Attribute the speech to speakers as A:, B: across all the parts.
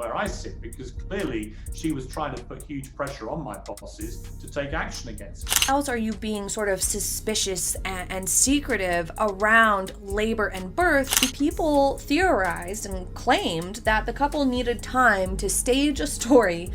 A: where I sit, because clearly she was trying to put huge pressure on my bosses to take action against me.
B: How else are you being sort of suspicious and secretive around labor and birth? People theorized and claimed that the couple needed time to stage a story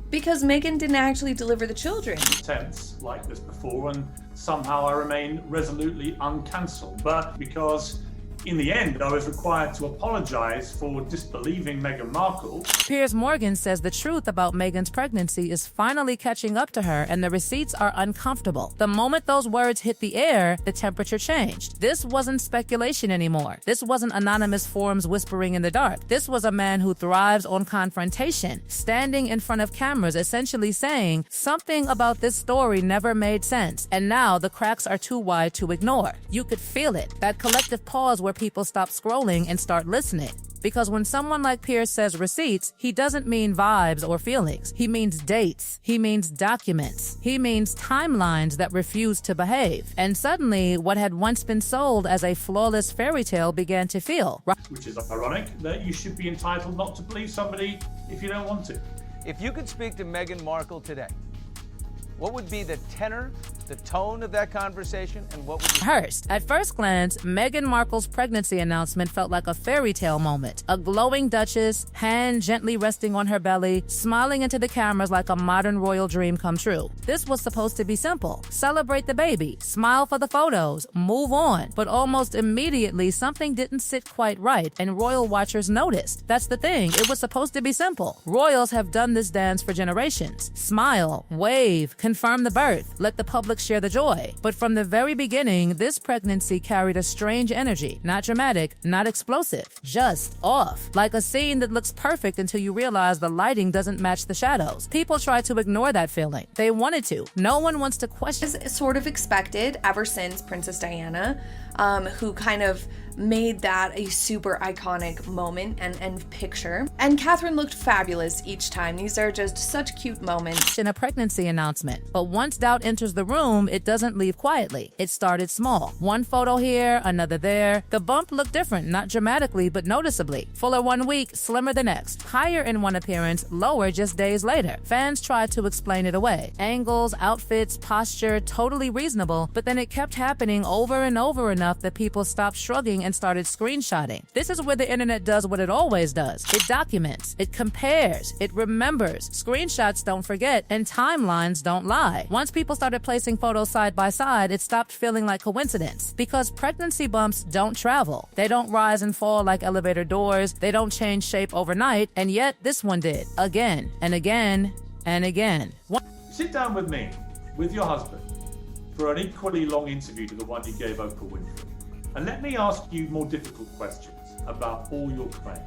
B: because Meghan didn't actually deliver the children.
A: Attempts like this before, and somehow I remain resolutely uncancelled. But because in the end, I was required to apologize for disbelieving Meghan Markle.
C: Piers Morgan says the truth about Meghan's pregnancy is finally catching up to her, and the receipts are uncomfortable. The moment those words hit the air, the temperature changed. This wasn't speculation anymore. This wasn't anonymous forums whispering in the dark. This was a man who thrives on confrontation, standing in front of cameras, essentially saying, something about this story never made sense, and now the cracks are too wide to ignore. You could feel it, that collective pause where people stop scrolling and start listening. Because when someone like Piers says receipts, he doesn't mean vibes or feelings. He means dates. He means documents. He means timelines that refuse to behave. And suddenly, what had once been sold as a flawless fairy tale began to feel.
A: Which is ironic, that you should be entitled not to believe somebody if you don't want to.
D: If you could speak to Meghan Markle today, what would be the tenor, the tone of that conversation, and what would be
C: Hearst? At first glance, Meghan Markle's pregnancy announcement felt like a fairy tale moment. A glowing duchess, hand gently resting on her belly, smiling into the cameras like a modern royal dream come true. This was supposed to be simple. Celebrate the baby, smile for the photos, move on. But almost immediately, something didn't sit quite right, and royal watchers noticed. That's the thing, it was supposed to be simple. Royals have done this dance for generations. Smile, wave, confirm the birth, let the public share the joy. But from the very beginning, this pregnancy carried a strange energy. Not dramatic, not explosive, just off. Like a scene that looks perfect until you realize the lighting doesn't match the shadows. People try to ignore that feeling. They wanted to. No one wants to question.
B: It's sort of expected ever since Princess Diana, who kind of made that a super iconic moment and picture. And Catherine looked fabulous each time. These are just such cute moments.
C: In a pregnancy announcement. But once doubt enters the room, it doesn't leave quietly. It started small. One photo here, another there. The bump looked different, not dramatically, but noticeably. Fuller one week, slimmer the next. Higher in one appearance, lower just days later. Fans tried to explain it away. Angles, outfits, posture, totally reasonable, but then it kept happening over and over enough that people stopped shrugging and started screenshotting. This is where the internet does what it always does. It documents, it compares, it remembers. Screenshots don't forget, and timelines don't lie. Once people started placing photos side by side, it stopped feeling like coincidence. Because pregnancy bumps don't travel. They don't rise and fall like elevator doors. They don't change shape overnight, and yet this one did. Again, and again, and again.
A: Sit down with me, with your husband, for an equally long interview to the one you gave Oprah Winfrey. And let me ask you more difficult questions about all your claims.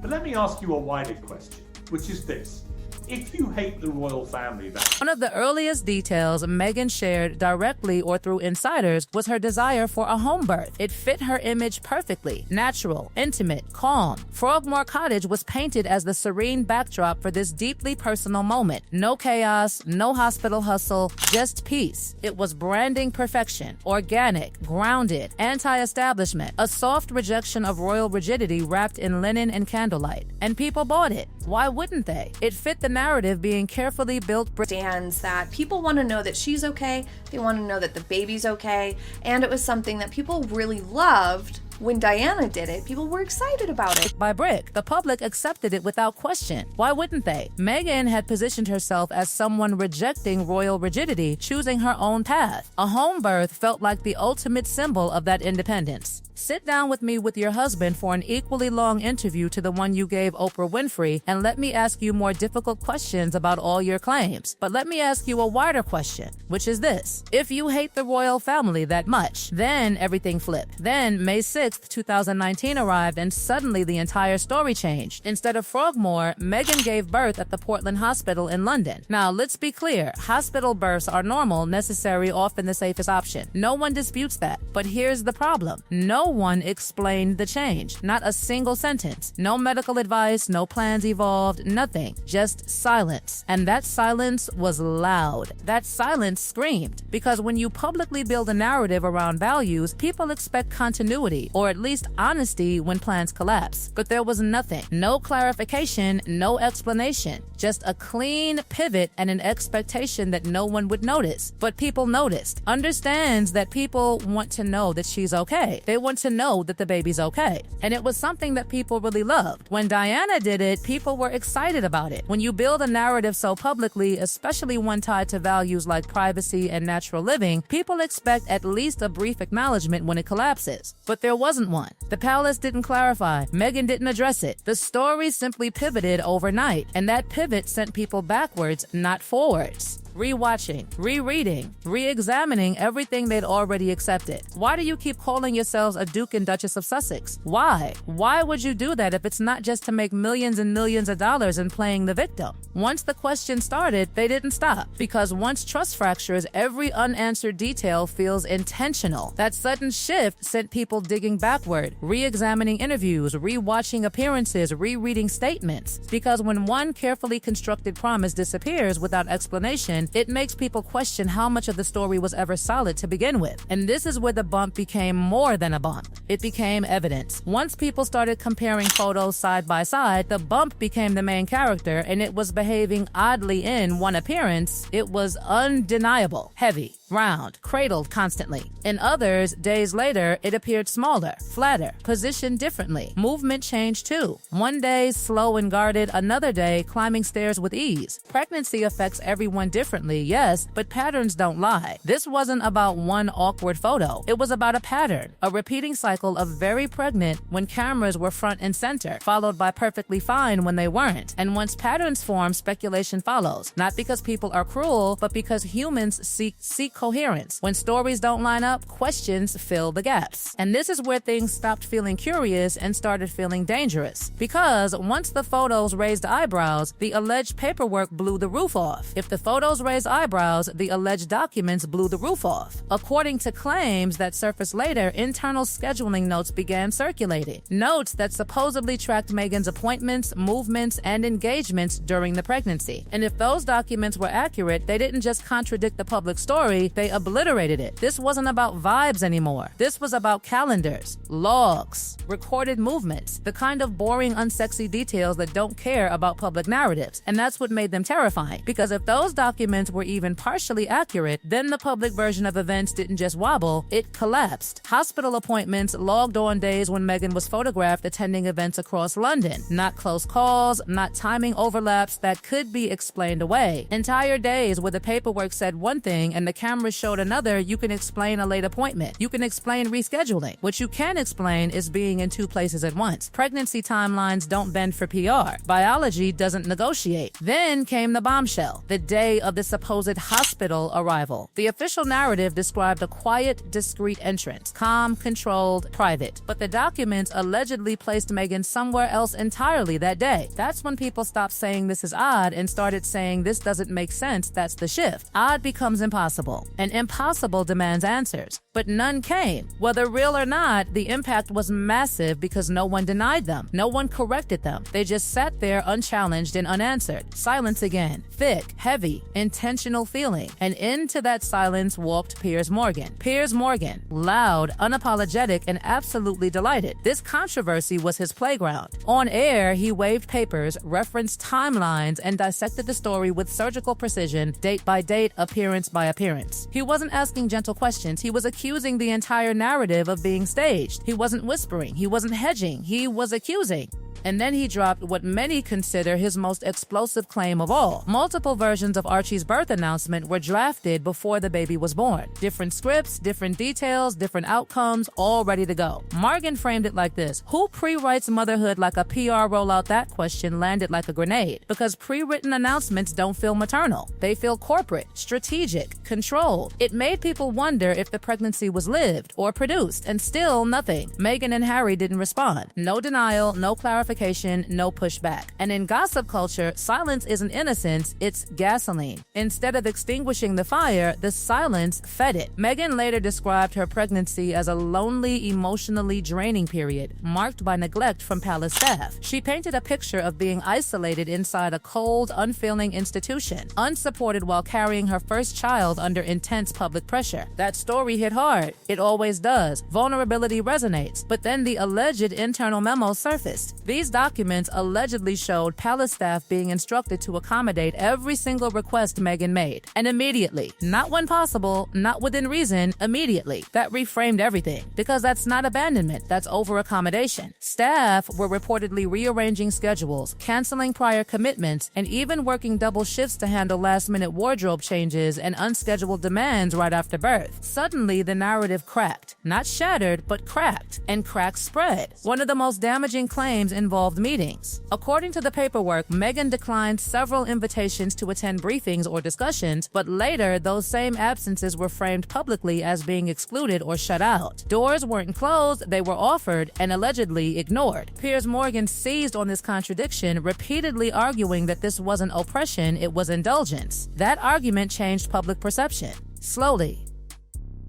A: But let me ask you a wider question, which is this. If you hate the royal family,
C: one of the earliest details Meghan shared directly or through insiders was her desire for a home birth. It fit her image perfectly. Natural, intimate, calm. Frogmore Cottage was painted as the serene backdrop for this deeply personal moment. No chaos, no hospital hustle, just peace. It was branding perfection, organic, grounded, anti-establishment, a soft rejection of royal rigidity wrapped in linen and candlelight. And people bought it. Why wouldn't they? It fit the narrative being carefully built.
B: Stands that people want to know that she's okay, they want to know that the baby's okay, and it was something that people really loved. When Diana did it, people were excited about it.
C: By brick, the public accepted it without question. Why wouldn't they? Meghan had positioned herself as someone rejecting royal rigidity, choosing her own path. A home birth felt like the ultimate symbol of that independence. Sit down with me with your husband for an equally long interview to the one you gave Oprah Winfrey, and let me ask you more difficult questions about all your claims. But let me ask you a wider question, which is this. If you hate the royal family that much, then everything flipped. Then May 6th, 2019 arrived, and suddenly the entire story changed. Instead of Frogmore, Meghan gave birth at the Portland Hospital in London. Now, let's be clear. Hospital births are normal, necessary, often the safest option. No one disputes that. But here's the problem. No one explained the change. Not a single sentence. No medical advice, no plans evolved, nothing. Just silence. And that silence was loud. That silence screamed. Because when you publicly build a narrative around values, people expect continuity, or at least honesty when plans collapse. But there was nothing. No clarification, no explanation. Just a clean pivot and an expectation that no one would notice. But people noticed. Understands that people want to know that she's okay. They want to know that the baby's okay. And it was something that people really loved. When Diana did it, people were excited about it. When you build a narrative so publicly, especially one tied to values like privacy and natural living, people expect at least a brief acknowledgement when it collapses. But there wasn't one. The palace didn't clarify. Meghan didn't address it. The story simply pivoted overnight, and that pivot sent people backwards, not forwards. Rewatching, rereading, re-examining everything they'd already accepted. Why do you keep calling yourselves a Duke and Duchess of Sussex? Why? Why would you do that if it's not just to make millions and millions of dollars in playing the victim? Once the question started, they didn't stop. Because once trust fractures, every unanswered detail feels intentional. That sudden shift sent people digging backward, re-examining interviews, re-watching appearances, rereading statements. Because when one carefully constructed promise disappears without explanation, it makes people question how much of the story was ever solid to begin with. And this is where the bump became more than a bump. It became evidence. Once people started comparing photos side by side, the bump became the main character, and it was behaving oddly in one appearance. It was undeniable, heavy, round, cradled constantly. In others, days later, it appeared smaller, flatter, positioned differently. Movement changed too. One day, slow and guarded, another day, climbing stairs with ease. Pregnancy affects everyone differently, yes, but patterns don't lie. This wasn't about one awkward photo. It was about a pattern, a repeating cycle of very pregnant when cameras were front and center, followed by perfectly fine when they weren't. And once patterns form, speculation follows. Not because people are cruel, but because humans seek coherence. When stories don't line up, questions fill the gaps. And this is where things stopped feeling curious and started feeling dangerous. Because once the photos raised eyebrows, the alleged paperwork blew the roof off. If the photos raised eyebrows, the alleged documents blew the roof off. According to claims that surfaced later, internal scheduling notes began circulating. Notes that supposedly tracked Meghan's appointments, movements, and engagements during the pregnancy. And if those documents were accurate, they didn't just contradict the public story, they obliterated it. This wasn't about vibes anymore. This was about calendars, logs, recorded movements, the kind of boring, unsexy details that don't care about public narratives. And that's what made them terrifying. Because if those documents were even partially accurate, then the public version of events didn't just wobble, it collapsed. Hospital appointments logged on days when Meghan was photographed attending events across London. Not close calls, not timing overlaps that could be explained away. Entire days where the paperwork said one thing and the camera showed another. You can explain a late appointment. You can explain rescheduling. What you can explain is being in two places at once. Pregnancy timelines don't bend for PR. Biology doesn't negotiate. Then came the bombshell, the day of the supposed hospital arrival. The official narrative described a quiet, discreet entrance, calm, controlled, private. But the documents allegedly placed Meghan somewhere else entirely that day. That's when people stopped saying this is odd and started saying this doesn't make sense. That's the shift. Odd becomes impossible. And impossible demands answers. But none came. Whether real or not, the impact was massive because no one denied them. No one corrected them. They just sat there unchallenged and unanswered. Silence again. Thick, heavy, intentional feeling. And into that silence walked Piers Morgan. Piers Morgan, loud, unapologetic, and absolutely delighted. This controversy was his playground. On air, he waved papers, referenced timelines, and dissected the story with surgical precision, date by date, appearance by appearance. He wasn't asking gentle questions. He was accusing the entire narrative of being staged. He wasn't whispering. He wasn't hedging. He was accusing. And then he dropped what many consider his most explosive claim of all. Multiple versions of Archie's birth announcement were drafted before the baby was born. Different scripts, different details, different outcomes, all ready to go. Morgan framed it like this: who pre-writes motherhood like a PR rollout? That question landed like a grenade. Because pre-written announcements don't feel maternal. They feel corporate, strategic, controlled. It made people wonder if the pregnancy was lived or produced, and still nothing. Meghan and Harry didn't respond. No denial, no clarification. clarification, no pushback. And in gossip culture, silence isn't innocence, it's gasoline. Instead of extinguishing the fire, the silence fed it. Meghan later described her pregnancy as a lonely, emotionally draining period, marked by neglect from palace staff. She painted a picture of being isolated inside a cold, unfeeling institution, unsupported while carrying her first child under intense public pressure. That story hit hard. It always does. Vulnerability resonates. But then the alleged internal memos surfaced. These documents allegedly showed palace staff being instructed to accommodate every single request Meghan made. And immediately, not when possible, not within reason, immediately. That reframed everything. Because that's not abandonment, that's over-accommodation. Staff were reportedly rearranging schedules, canceling prior commitments, and even working double shifts to handle last-minute wardrobe changes and unscheduled demands right after birth. Suddenly, the narrative cracked. Not shattered, but cracked. And cracks spread. One of the most damaging claims involved meetings. According to the paperwork, Meghan declined several invitations to attend briefings or discussions, but later, those same absences were framed publicly as being excluded or shut out. Doors weren't closed, they were offered and allegedly ignored. Piers Morgan seized on this contradiction, repeatedly arguing that this wasn't oppression, it was indulgence. That argument changed public perception. Slowly,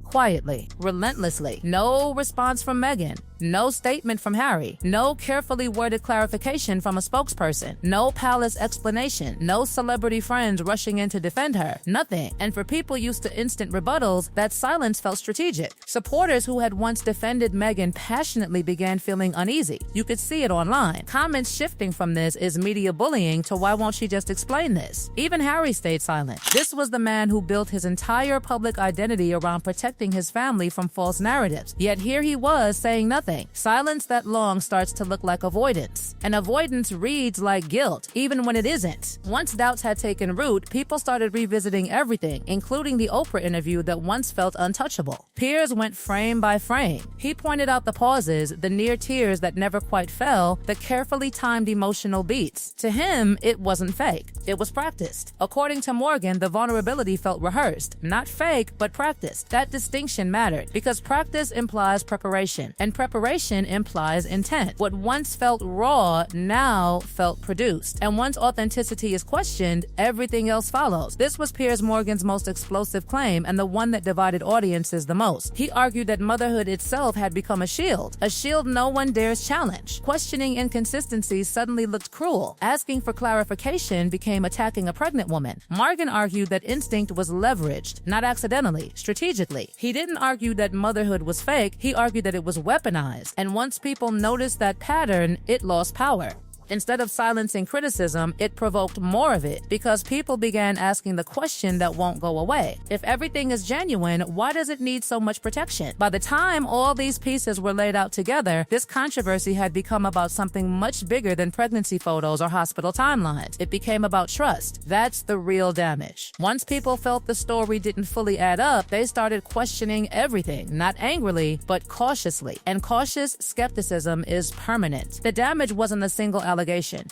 C: quietly, relentlessly. No response from Meghan. No statement from Harry. No carefully worded clarification from a spokesperson. No palace explanation. No celebrity friends rushing in to defend her. Nothing. And for people used to instant rebuttals, that silence felt strategic. Supporters who had once defended Meghan passionately began feeling uneasy. You could see it online. Comments shifting from this is media bullying to why won't she just explain this? Even Harry stayed silent. This was the man who built his entire public identity around protecting his family from false narratives. Yet here he was saying nothing. Silence that long starts to look like avoidance. And avoidance reads like guilt, even when it isn't. Once doubts had taken root, people started revisiting everything, including the Oprah interview that once felt untouchable. Piers went frame by frame. He pointed out the pauses, the near tears that never quite fell, the carefully timed emotional beats. To him, it wasn't fake. It was practiced. According to Morgan, the vulnerability felt rehearsed. Not fake, but practiced. That distinction mattered, because practice implies preparation, and preparation implies intent. What once felt raw now felt produced. And once authenticity is questioned, everything else follows. This was Piers Morgan's most explosive claim and the one that divided audiences the most. He argued that motherhood itself had become a shield no one dares challenge. Questioning inconsistencies suddenly looked cruel. Asking for clarification became attacking a pregnant woman. Morgan argued that instinct was leveraged, not accidentally, strategically. He didn't argue that motherhood was fake, he argued that it was weaponized. And once people noticed that pattern, it lost power. Instead of silencing criticism, it provoked more of it because people began asking the question that won't go away. If everything is genuine, why does it need so much protection? By the time all these pieces were laid out together, this controversy had become about something much bigger than pregnancy photos or hospital timelines. It became about trust. That's the real damage. Once people felt the story didn't fully add up, they started questioning everything, not angrily, but cautiously. And cautious skepticism is permanent. The damage wasn't a single allegation.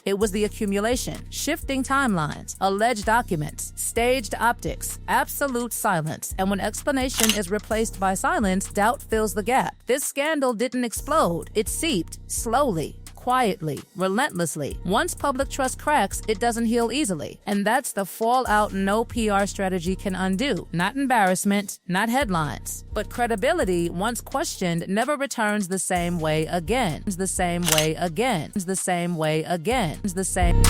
C: It was the accumulation, shifting timelines, alleged documents, staged optics, absolute silence. And when explanation is replaced by silence, doubt fills the gap. This scandal didn't explode. It seeped slowly, quietly, relentlessly. Once public trust cracks, it doesn't heal easily. And that's the fallout no PR strategy can undo. Not embarrassment, not headlines. But credibility, once questioned, never returns the same way again. The same way again. The same way again. The same.